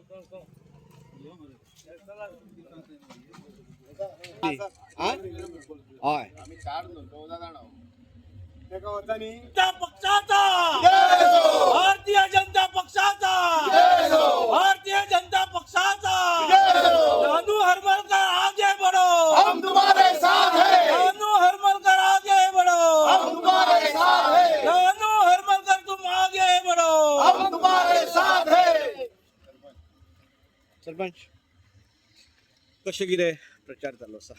आम्ही 4 14 जण आहोत. जनता पक्षाचा भारतीय जनता पक्षाचा भारतीय जनता पक्षाचा नानू हरमलकर आगे बढ़ो, हम तुम्हारे साथ हैं. नानू हरमलकर आगे बढ़ो, हम तुम्हारे साथ हैं. नानू हरमलकर तुम आगे बढ़ो, हम तुम्हारे साथ हैं. सरपंच कशें कितें प्रचार चालू आसा?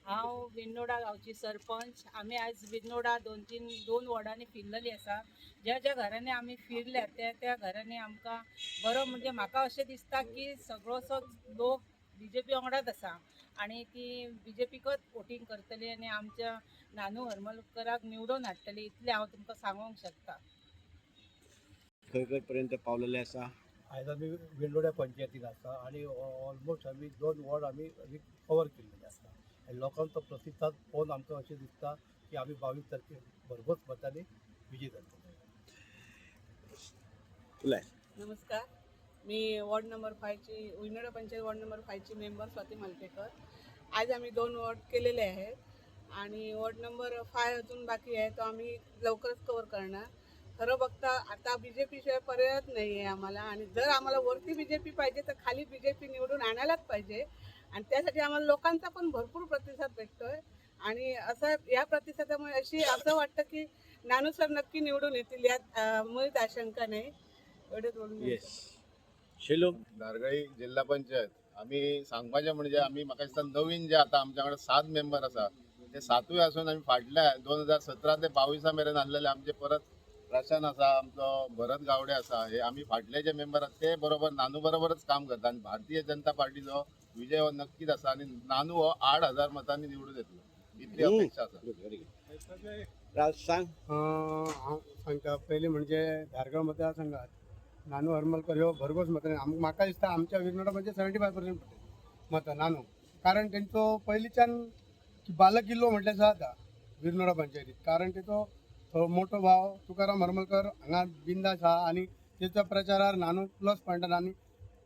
हांव बिनोडा गांवची सरपंच. आमी आयज बिनोडा दोन वॉर्डांनी फिरलेली आसा. ज्या ज्या घरांनी आमी फिरल्या त्या घरांनी आमकां बरो म्हणजे म्हाका अशें दिसता की सगळोसो लोक BJP वांगडाच आसा आनी ती BJPकच वोटींग करतली आनी आमच्या नानू हरमलकराक निवडून हाडटली इतलें हांव तुमकां सांगूंक शकता. खंय खंय पर्यंत पावलेले आसा? आयज आमी वेल्लोड्या पंचायतीन आसा आनी ऑलमोस्ट आमी 2 वॉर्ड आमी कवर केल्लेले आसा. आनी लोकांचो प्रतिसाद पळोवन आमकां अशें दिसता की आमी 22 तारखेर भरघोस मतांनी विजयी जातले. नमस्कार, मी वॉर्ड नंबर 5 ची विनोडा पंचायत वॉर्ड नंबर 5 ची मेंबर स्वाती मालपेकर. आज आम्ही 2 वॉर्ड केलेले आहेत आणि वॉर्ड नंबर 5 अजून बाकी आहे, तो आम्ही लवकरच कव्हर करणार. खरं बघता आता BJP शिवाय पर्यायच नाही आहे आम्हाला आणि जर आम्हाला वरती BJP पाहिजे तर खाली BJP निवडून आणायलाच पाहिजे आणि त्यासाठी आम्हाला लोकांचा पण भरपूर प्रतिसाद भेटतोय आणि असं या प्रतिसादामुळे असं वाटतं की नानू सर नक्की निवडून येतील यात मुळीच आशंका नाही. एवढेच बोलून शेलो धारगळी जिल्हा पंचायत आम्ही सांगपाचें म्हणजे आम्ही म्हाका दिसता नवीन जे आता आमच्याकडे 7 मेंबर आसा ते 7य आसून आम्ही फाटल्या 2017 ते 22 मेरेन आसलेले आमचे परत प्रशांत आसा, आमचो भरत गावडे आसा, हे आम्ही फाटले जे मेंबर आसा ते बरोबर नानू बरोबरच काम करता आणि भारतीय जनता पार्टीचो विजय हो नक्कीच आसा आणि नानू हो 8,000 मतांनी निवडून येतलो इतली अपेक्षा आसा. राज सांग. हांव सांगता पयलीं म्हणजे धारगळ मतदारसंघात नानू हरमलकर ह्यो भरघोस मतांनी म्हाका दिसता आमच्या विनोडा म्हणजे 75% मतां नानू, कारण तेंचो पयलींच्यान बालकिल्लो म्हटल्यार जाता विनोडा पंचायतीत, कारण तेचो मोठो भाव तुकाराम हरमलकर हांगा बिंदास आहा आणि त्याच्या प्रचारार नानू प्लस पॉयंटान आणि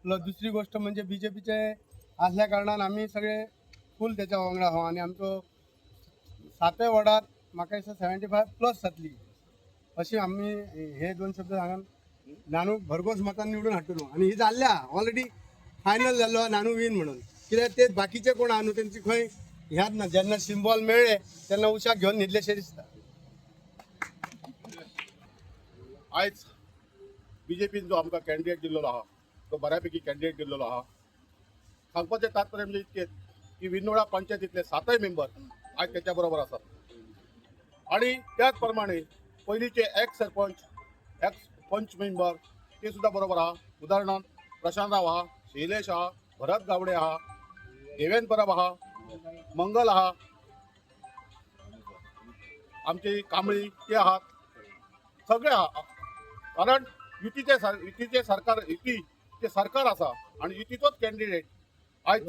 प्लस दुसरी गोष्ट म्हणजे BJPचे असल्या कारणान आम्ही सगळे फूल त्याच्या वांगडा आहो आणि आमचो 7व्या वॉर्डात म्हाका दिसता 75+ जातली अशी आम्ही हे 2 शब्द सांगून नानू भरघोस मतान निवडून हाडटलो आणि ही जाल्ल्या ऑलरेडी फायनल जाल्लो नानू विन म्हणून. कित्याक ते बाकीचे कोण आहा न्हू तेंची खंय ह्यात ना, जेन्ना सिम्बॉल मेळ्ळे तेन्ना उशाक घेवन न्हिदलेशें दिसता. आयज BJPन जो आमकां कॅन्डिडेट दिल्लो आहा तो बऱ्यापैकी कॅन्डिडेट दिल्लो आहा. सांगपाचें तात्पर्य म्हणजे इतकेंच की विनोडा पंचायतींतले 7य मेंबर आज त्याच्या बरोबर आसात आणि त्याच प्रमाणे पयलींचे एक्स सरपंच एक्स पंच मेंबर ते सुद्धा बरोबर आहा. उदाहरणार्थ प्रशांतराव आहा, शैलेश आहा, भरत गावडे आहा, देवेंद्र परब आहा, मंगल आहा, आमचे कांबळी ते आहात, सगळे आहा. कारण युतीचे सरकार आसा आणि युतीचोच कॅन्डिडेट आयज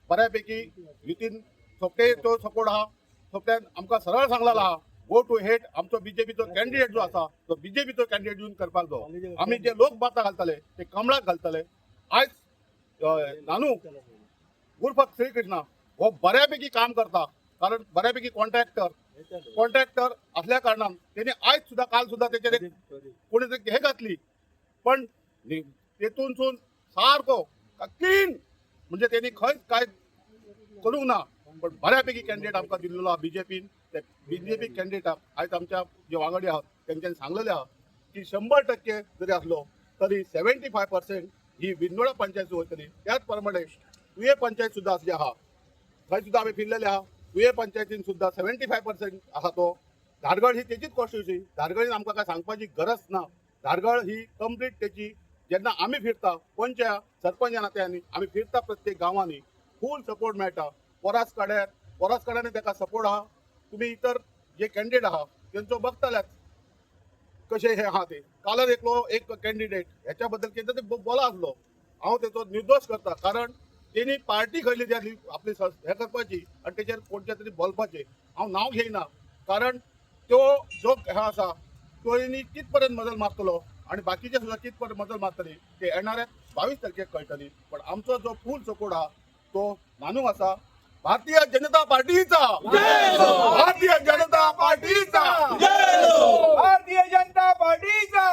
बऱ्यापैकी युतीन सोपटे तो सपोर्ट आहा. सोपट्यान आमकां सरळ सांगलेलो आहा गो टू हेड आमचो BJPचो कॅन्डिडेट जो आसा तो BJPचो कॅन्डिडेट येवन करपाक जाय. आमी जे लोक बातां घालतले ते कमळाक घालतले. आयज नानू उर्फ श्रीकृष्णा हो बऱ्यापैकी काम करता, कारण बऱ्यापैकी कॉन्ट्रॅक्टर असल्या कारणान तेणी आयज सुद्धा काल सुद्धा त्याचेर कोणी तरी हे घातली पण तेतूनसून सारको क्लीन म्हणजे त्यांनी खंयच काय करूंक ना. पण बऱ्यापैकी कॅन्डिडेट आमकां दिल्लो आहा BJPन. ते BJP कॅन्डिडेटाक आयज आमच्या जे वांगडी आहात तेंच्यांनी सांगलेले आहा की 100% जरी असलो तरी 75% ही विनोडा पंचायत वयतली. त्याच प्रमाणे तुये पंचायत सुद्धा जे आहा थंय सुद्धा आमी फिरलेले आहा. तुये पंचायतीन सुद्धा 75% आहा तो. धारगळ ही तेचीच कॉन्स्टिट्युन्सी. धारगळीन आमकां काय सांगपाची गरज ना. धारगळ ही कंप्लीट तेची. जेन्ना आमी फिरता पंच सरपंच नात्यांनी आमी फिरता प्रत्येक गांवांनी फूल सपोर्ट मेळटा. पोरास कड्यान ताका सपोर्ट आहा. तुम्ही इतर जे कॅन्डिडेट आहा तेंचो बघतल्याच कशे हे आहा ते. कालच एक कॅन्डिडेट ह्याच्या बद्दल कितें तरी बोला आसलो. हांव तेचो निर्दोश करता, कारण तेणी पार्टी खंयली जाली आपली हे करपाची आनी तेचेर कोणचे तरी बोलपाचें. हांव नांव घेयना, कारण तो जो हे आसा तो कित पर्यंत मजल मारतलो आणि बाकीचे सुद्धा कितपत मदत मारतली ते येणाऱ्या 22 तारखेक कळटली. पण आमचो जो फूल सपोर्ट हा तो नानू असा. भारतीय जनता पार्टीचा भारतीय जनता पार्टीचा भारतीय जनता पार्टीचा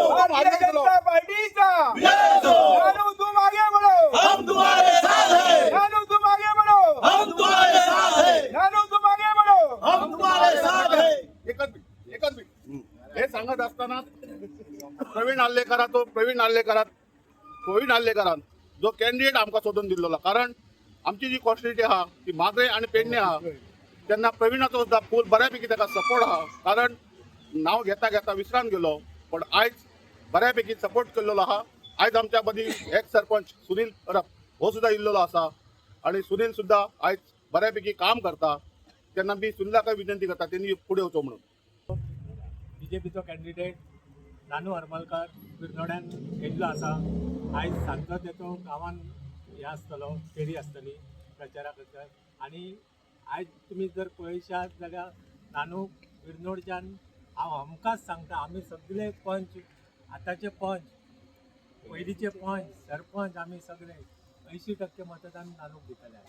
भारतीय जनता पार्टीचा नानू तुम आगे बढ़ो, हम तुम्हारे साथ हैं. नानू तुम आगे बढ़ो, हम तुम्हारे साथ हैं. नानू तुम आगे बढ़ो, हम तुम्हारे साथ हैं. एकच मिनिट हे सांगत असताना प्रवीण आल्लेकरान जो कॅन्डिडेट आमकां सोदून दिल्लो, कारण आमची जी कॉन्स्टिट्युटी आहा ती माद्रे आणि पेडणे आहा, तेन्ना प्रवीणाचो सुद्धा फूल बऱ्यापैकी ताका सपोर्ट आहा. कारण नाव घेता घेता विसरान गेलो, पण आयज बऱ्यापैकी सपोर्ट केल्लो आहा. आयज आमच्या मदीं एक्स सरपंच सुनील परब हो सुद्धा इल्लो आसा आणि सुनील सुद्धा आयज बऱ्यापैकी काम करता. तेन्ना मी सुनीलाक विनंती करता त्यांनी पुढे वचो म्हणून. बीजेपीचो कॅन्डिडेट नानू हरमलकर बिरनोड्यान गेल्लो आसा. आयज सांजचो तेचो गांवान हे आसतलो, फेरी आसतली प्रचारा खातीर. आनी आयज तुमी जर पळयशात जाल्यार नानू बिरनोडच्यान हांव हमखास सांगता, आमी सगळे पंच, आतांचे पंच, पयलींचे पंच, सरपंच, आमी सगळे 80% मतदान नानूक दितले.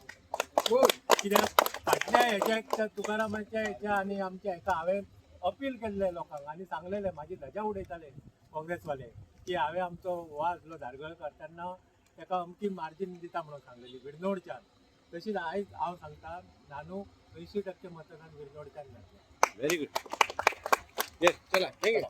कित्याक फाटल्या हेच्या तुकारामाच्या हेच्या आनी आमच्या हेका हांवें अपील केल्ले लोकांक आनी सांगलेले, म्हाजी धजा उडयताले काँग्रेसवाले की हांवें आमचो हो आसलो धारगळकर तेन्ना ताका अमकी मार्जीन दिता म्हणून सांगलेली बिरनोडच्यान. तशीच आयज हांव सांगता नानू 80% मतदान बिरनोडच्यान मेळटलें. Very good. चला थँक्यू.